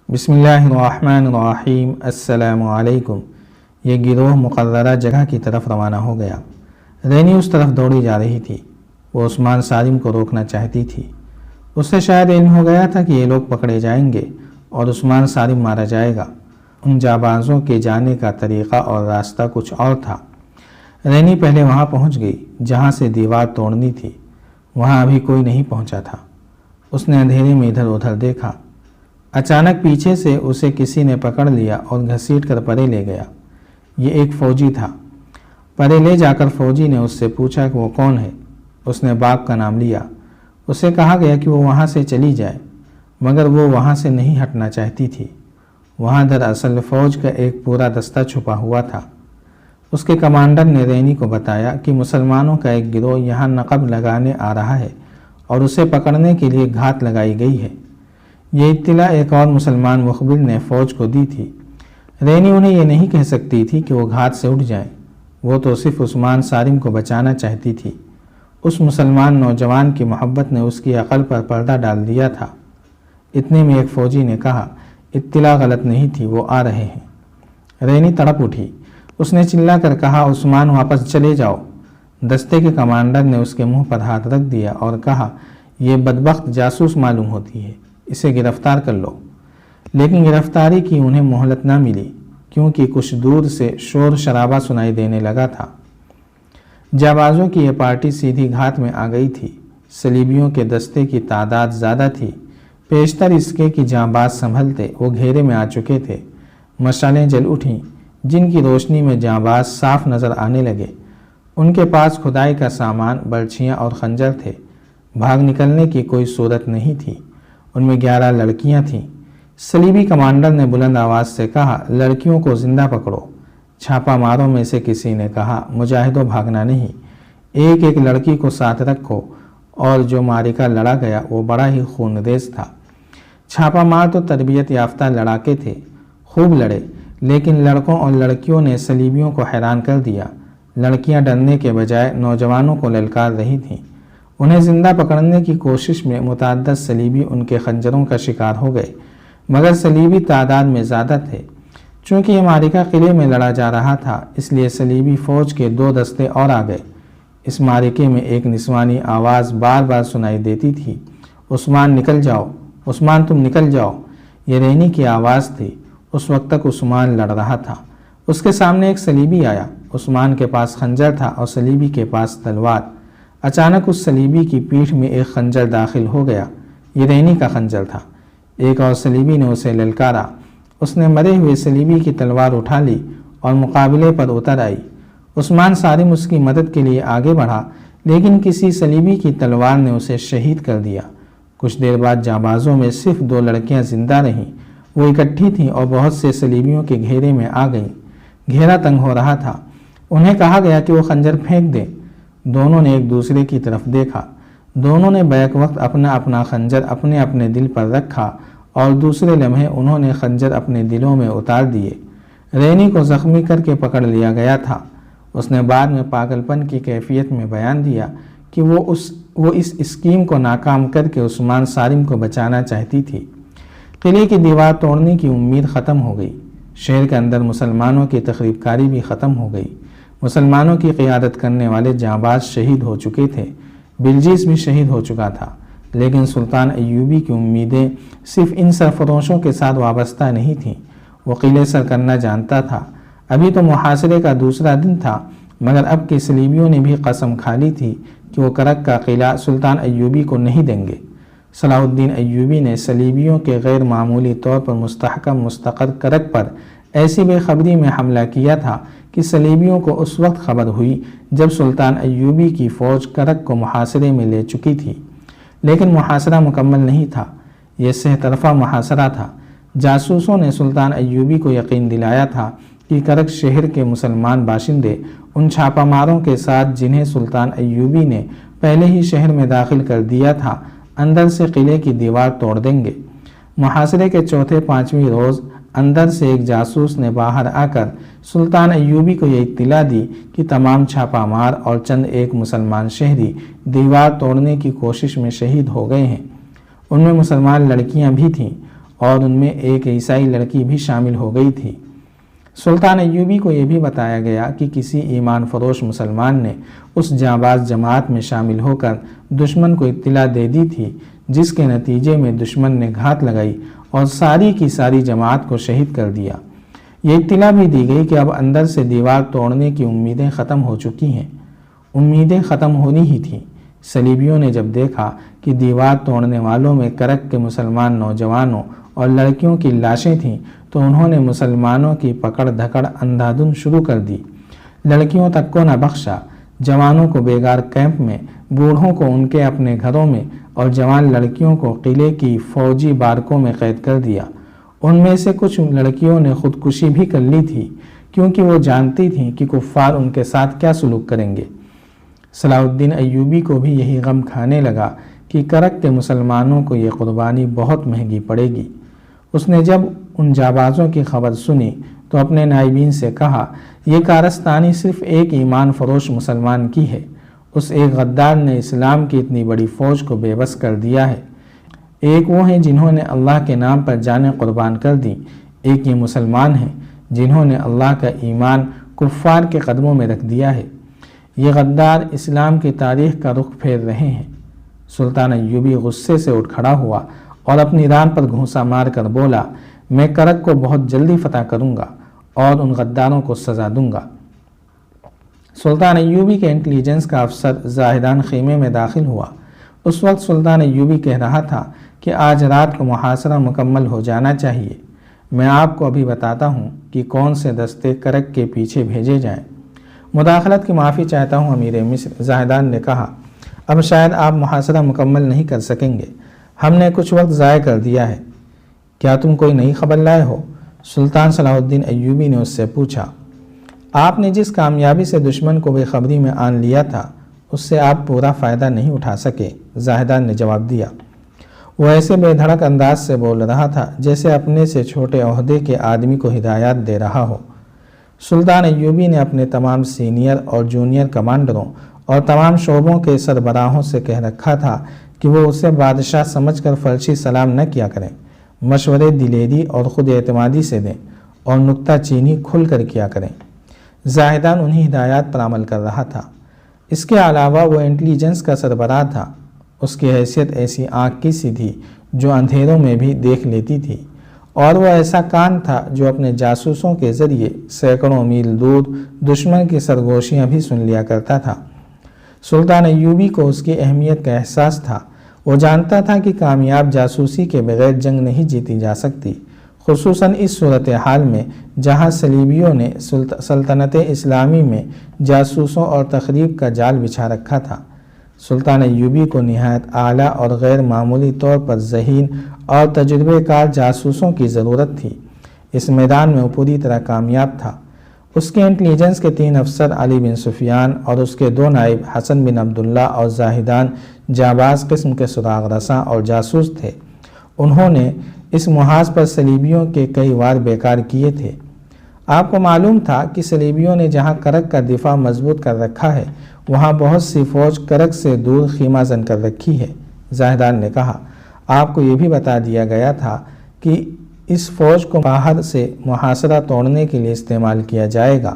بسم اللہ الرحمن الرحیم۔ السلام علیکم۔ یہ گروہ مقررہ جگہ کی طرف روانہ ہو گیا۔ رینی اس طرف دوڑی جا رہی تھی۔ وہ عثمان سالم کو روکنا چاہتی تھی۔ اسے شاید علم ہو گیا تھا کہ یہ لوگ پکڑے جائیں گے اور عثمان سالم مارا جائے گا۔ ان جانبازوں کے جانے کا طریقہ اور راستہ کچھ اور تھا۔ رینی پہلے وہاں پہنچ گئی جہاں سے دیوار توڑنی تھی۔ وہاں ابھی کوئی نہیں پہنچا تھا۔ اس نے اندھیرے میں ادھر ادھر دیکھا۔ اچانک پیچھے سے اسے کسی نے پکڑ لیا اور گھسیٹ کر پرے لے گیا۔ یہ ایک فوجی تھا۔ پرے لے جا کر فوجی نے اس سے پوچھا کہ وہ کون ہے۔ اس نے باپ کا نام لیا۔ اسے کہا گیا کہ وہ وہاں سے چلی جائے، مگر وہ وہاں سے نہیں ہٹنا چاہتی تھی۔ وہاں دراصل فوج کا ایک پورا دستہ چھپا ہوا تھا۔ اس کے کمانڈر نے رینی کو بتایا کہ مسلمانوں کا ایک گروہ یہاں نقب لگانے آ رہا ہے اور اسے پکڑنے کے لیے گھات لگائی گئی ہے۔ یہ اطلاع ایک اور مسلمان مخبر نے فوج کو دی تھی۔ رینی انہیں یہ نہیں کہہ سکتی تھی کہ وہ گھات سے اٹھ جائیں۔ وہ تو صرف عثمان سالم کو بچانا چاہتی تھی۔ اس مسلمان نوجوان کی محبت نے اس کی عقل پر پردہ ڈال دیا تھا۔ اتنے میں ایک فوجی نے کہا، اطلاع غلط نہیں تھی، وہ آ رہے ہیں۔ رینی تڑپ اٹھی۔ اس نے چلا کر کہا، عثمان واپس چلے جاؤ۔ دستے کے کمانڈر نے اس کے منہ پر ہاتھ رکھ دیا اور کہا، یہ بدبخت جاسوس معلوم ہوتی ہے، اسے گرفتار کر لو۔ لیکن گرفتاری کی انہیں مہلت نہ ملی، کیونکہ کچھ دور سے شور شرابہ سنائی دینے لگا تھا۔ جانبازوں کی یہ پارٹی سیدھی گھات میں آ گئی تھی۔ صلیبیوں کے دستے کی تعداد زیادہ تھی۔ پیشتر اس کے کہ جانباز سنبھلتے، وہ گھیرے میں آ چکے تھے۔ مشعلیں جل اٹھیں، جن کی روشنی میں جانباز صاف نظر آنے لگے۔ ان کے پاس کھدائی کا سامان، برچھیاں اور خنجر تھے۔ بھاگ نکلنے کی کوئی صورت نہیں تھی۔ ان میں 11 لڑکیاں تھیں۔ صلیبی کمانڈر نے بلند آواز سے کہا، لڑکیوں کو زندہ پکڑو۔ چھاپا ماروں میں سے کسی نے کہا، مجاہدوں بھاگنا نہیں، ایک ایک لڑکی کو ساتھ رکھو۔ اور جو معرکہ لڑا گیا وہ بڑا ہی خونریز تھا۔ چھاپا مار تو تربیت یافتہ لڑاکے تھے، خوب لڑے، لیکن لڑکوں اور لڑکیوں نے صلیبیوں کو حیران کر دیا۔ لڑکیاں ڈرنے کے بجائے نوجوانوں کو للکار رہی تھیں۔ انہیں زندہ پکڑنے کی کوشش میں متعدد صلیبی ان کے خنجروں کا شکار ہو گئے، مگر صلیبی تعداد میں زیادہ تھے۔ چونکہ یہ معرکہ قلعے میں لڑا جا رہا تھا، اس لیے صلیبی فوج کے 2 دستے اور آ گئے۔ اس معرکے میں ایک نسوانی آواز بار بار سنائی دیتی تھی، عثمان نکل جاؤ، عثمان تم نکل جاؤ۔ یہ رینی کی آواز تھی۔ اس وقت تک عثمان لڑ رہا تھا۔ اس کے سامنے ایک صلیبی آیا۔ عثمان کے پاس خنجر تھا اور صلیبی کے پاس تلوار۔ اچانک اس صلیبی کی پیٹھ میں ایک خنجر داخل ہو گیا۔ یہ رینی کا خنجر تھا۔ ایک اور صلیبی نے اسے للکارا۔ اس نے مرے ہوئے صلیبی کی تلوار اٹھا لی اور مقابلے پر اتر آئی۔ عثمان سالم اس کی مدد کے لیے آگے بڑھا، لیکن کسی صلیبی کی تلوار نے اسے شہید کر دیا۔ کچھ دیر بعد جانبازوں میں صرف 2 لڑکیاں زندہ رہیں۔ وہ اکٹھی تھیں اور بہت سے صلیبیوں کے گھیرے میں آ گئیں۔ گھیرا تنگ ہو رہا تھا۔ انہیں کہا گیا کہ وہ خنجر پھینک دیں۔ دونوں نے ایک دوسرے کی طرف دیکھا۔ دونوں نے بیک وقت اپنا اپنا خنجر اپنے اپنے دل پر رکھا اور دوسرے لمحے انہوں نے خنجر اپنے دلوں میں اتار دیے۔ رینی کو زخمی کر کے پکڑ لیا گیا تھا۔ اس نے بعد میں پاگل پن کی کیفیت میں بیان دیا کہ وہ اس اسکیم کو ناکام کر کے عثمان سالم کو بچانا چاہتی تھی۔ قلعے کی دیوار توڑنے کی امید ختم ہو گئی۔ شہر کے اندر مسلمانوں کی تخریب کاری بھی ختم ہو گئی۔ مسلمانوں کی قیادت کرنے والے جانباز شہید ہو چکے تھے۔ بلجیس بھی شہید ہو چکا تھا۔ لیکن سلطان ایوبی کی امیدیں صرف ان سرفروشوں کے ساتھ وابستہ نہیں تھیں۔ وہ قلعے سر کرنا جانتا تھا۔ ابھی تو محاصرے کا دوسرا دن تھا، مگر اب کے صلیبیوں نے بھی قسم کھا لی تھی کہ وہ کرک کا قلعہ سلطان ایوبی کو نہیں دیں گے۔ صلاح الدین ایوبی نے صلیبیوں کے غیر معمولی طور پر مستحکم مستقر کرک پر ایسی بے خبری میں حملہ کیا تھا کہ صلیبیوں کو اس وقت خبر ہوئی جب سلطان ایوبی کی فوج کرک کو محاصرے میں لے چکی تھی۔ لیکن محاصرہ مکمل نہیں تھا۔ یہ سہ طرفہ محاصرہ تھا۔ جاسوسوں نے سلطان ایوبی کو یقین دلایا تھا کہ کرک شہر کے مسلمان باشندے ان چھاپا ماروں کے ساتھ جنہیں سلطان ایوبی نے پہلے ہی شہر میں داخل کر دیا تھا، اندر سے قلعے کی دیوار توڑ دیں گے۔ محاصرے کے چوتھے 5ویں روز اندر سے ایک جاسوس نے باہر آ کر سلطان ایوبی کو یہ اطلاع دی کہ تمام چھاپا مار اور چند ایک مسلمان شہری دیوار توڑنے کی کوشش میں شہید ہو گئے ہیں۔ ان میں مسلمان لڑکیاں بھی تھیں اور ان میں ایک عیسائی لڑکی بھی شامل ہو گئی تھی۔ سلطان ایوبی کو یہ بھی بتایا گیا کہ کسی ایمان فروش مسلمان نے اس جانباز جماعت میں شامل ہو کر دشمن کو اطلاع دے دی تھی، جس کے نتیجے میں دشمن نے گھات لگائی اور ساری کی ساری جماعت کو شہید کر دیا۔ یہ اطلاع بھی دی گئی کہ اب اندر سے دیوار توڑنے کی امیدیں ختم ہو چکی ہیں۔ امیدیں ختم ہونی ہی تھیں۔ صلیبیوں نے جب دیکھا کہ دیوار توڑنے والوں میں کرک کے مسلمان نوجوانوں اور لڑکیوں کی لاشیں تھیں تو انہوں نے مسلمانوں کی پکڑ دھکڑ اندھادھند شروع کر دی۔ لڑکیوں تک کو نہ بخشا، جوانوں کو بیگار کیمپ میں، بوڑھوں کو ان کے اپنے گھروں میں اور جوان لڑکیوں کو قلعے کی فوجی بارکوں میں قید کر دیا۔ ان میں سے کچھ لڑکیوں نے خودکشی بھی کر لی تھی، کیونکہ وہ جانتی تھیں کہ کفار ان کے ساتھ کیا سلوک کریں گے۔ صلاح الدین ایوبی کو بھی یہی غم کھانے لگا کہ کرک کے مسلمانوں کو یہ قربانی بہت مہنگی پڑے گی۔ اس نے جب ان جانبازوں کی خبر سنی تو اپنے نائبین سے کہا، یہ کارستانی صرف ایک ایمان فروش مسلمان کی ہے۔ اس ایک غدار نے اسلام کی اتنی بڑی فوج کو بے بس کر دیا ہے۔ ایک وہ ہیں جنہوں نے اللہ کے نام پر جانیں قربان کر دی، ایک یہ مسلمان ہیں جنہوں نے اللہ کا ایمان کفار کے قدموں میں رکھ دیا ہے۔ یہ غدار اسلام کی تاریخ کا رخ پھیر رہے ہیں۔ سلطان ایوبی غصے سے اٹھ کھڑا ہوا اور اپنی ران پر گھونسا مار کر بولا، میں کرک کو بہت جلدی فتح کروں گا اور ان غداروں کو سزا دوں گا۔ سلطان ایوبی کے انٹیلیجنس کا افسر زاہدان خیمے میں داخل ہوا۔ اس وقت سلطان ایوبی کہہ رہا تھا کہ آج رات کو محاصرہ مکمل ہو جانا چاہیے۔ میں آپ کو ابھی بتاتا ہوں کہ کون سے دستے کرک کے پیچھے بھیجے جائیں۔ مداخلت کی معافی چاہتا ہوں امیر مصر، زاہدان نے کہا، اب شاید آپ محاصرہ مکمل نہیں کر سکیں گے، ہم نے کچھ وقت ضائع کر دیا ہے۔ کیا تم کوئی نئی خبر لائے ہو؟ سلطان صلاح الدین ایوبی نے اس سے پوچھا۔ آپ نے جس کامیابی سے دشمن کو بے خبری میں آن لیا تھا اس سے آپ پورا فائدہ نہیں اٹھا سکے، زاہدان نے جواب دیا۔ وہ ایسے بے دھڑک انداز سے بول رہا تھا جیسے اپنے سے چھوٹے عہدے کے آدمی کو ہدایات دے رہا ہو۔ سلطان ایوبی نے اپنے تمام سینئر اور جونیئر کمانڈروں اور تمام شعبوں کے سربراہوں سے کہہ رکھا تھا کہ وہ اسے بادشاہ سمجھ کر فرشی سلام نہ کیا کریں، مشورے دلیری اور خود اعتمادی سے دیں اور نکتہ چینی کھل کر کیا کریں۔ زاہدان انہی ہدایات پر عمل کر رہا تھا۔ اس کے علاوہ وہ انٹیلیجنس کا سربراہ تھا۔ اس کی حیثیت ایسی آنکھ کی سی تھی جو اندھیروں میں بھی دیکھ لیتی تھی، اور وہ ایسا کان تھا جو اپنے جاسوسوں کے ذریعے سینکڑوں میل دور دشمن کی سرگوشیاں بھی سن لیا کرتا تھا۔ سلطان ایوبی کو اس کی اہمیت کا احساس تھا۔ وہ جانتا تھا کہ کامیاب جاسوسی کے بغیر جنگ نہیں جیتی جا سکتی، خصوصاً اس صورتحال میں جہاں صلیبیوں نے سلطنت اسلامی میں جاسوسوں اور تخریب کا جال بچھا رکھا تھا۔ سلطان ایوبی کو نہایت اعلیٰ اور غیر معمولی طور پر ذہین اور تجربے کار جاسوسوں کی ضرورت تھی۔ اس میدان میں وہ پوری طرح کامیاب تھا۔ اس کے انٹیلیجنس کے 3 افسر علی بن سفیان اور اس کے 2 نائب حسن بن عبداللہ اور زاہدان جانباز قسم کے سراغ رساں اور جاسوس تھے۔ انہوں نے اس محاذ پر صلیبیوں کے کئی وار بیکار کیے تھے۔ آپ کو معلوم تھا کہ صلیبیوں نے جہاں کرک کا دفاع مضبوط کر رکھا ہے وہاں بہت سی فوج کرک سے دور خیمہ زن کر رکھی ہے، زاہدان نے کہا۔ آپ کو یہ بھی بتا دیا گیا تھا کہ اس فوج کو باہر سے محاصرہ توڑنے کے لیے استعمال کیا جائے گا۔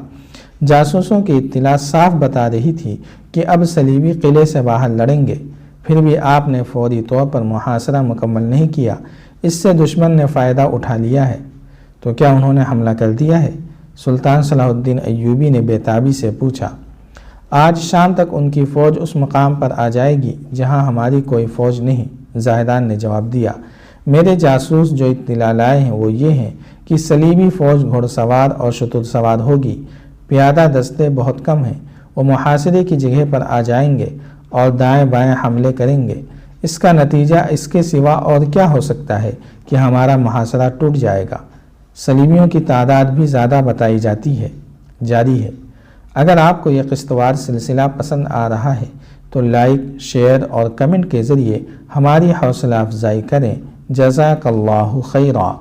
جاسوسوں کی اطلاع صاف بتا رہی تھی کہ اب صلیبی قلعے سے باہر لڑیں گے، پھر بھی آپ نے فوری طور پر محاصرہ مکمل نہیں کیا۔ اس سے دشمن نے فائدہ اٹھا لیا ہے۔ تو کیا انہوں نے حملہ کر دیا ہے؟ سلطان صلاح الدین ایوبی نے بے تابی سے پوچھا۔ آج شام تک ان کی فوج اس مقام پر آ جائے گی جہاں ہماری کوئی فوج نہیں، زاہدان نے جواب دیا۔ میرے جاسوس جو اطلاع لائے ہیں وہ یہ ہیں کہ صلیبی فوج گھوڑ سوار اور شتر سوار ہوگی، پیادہ دستے بہت کم ہیں۔ وہ محاصرے کی جگہ پر آ جائیں گے اور دائیں بائیں حملے کریں گے۔ اس کا نتیجہ اس کے سوا اور کیا ہو سکتا ہے کہ ہمارا محاصرہ ٹوٹ جائے گا۔ صلیبیوں کی تعداد بھی زیادہ بتائی جاری ہے۔ اگر آپ کو یہ قسطوار سلسلہ پسند آ رہا ہے تو لائک، شیئر اور کمنٹ کے ذریعے ہماری حوصلہ افزائی کریں۔ جزاک اللہ خیرا۔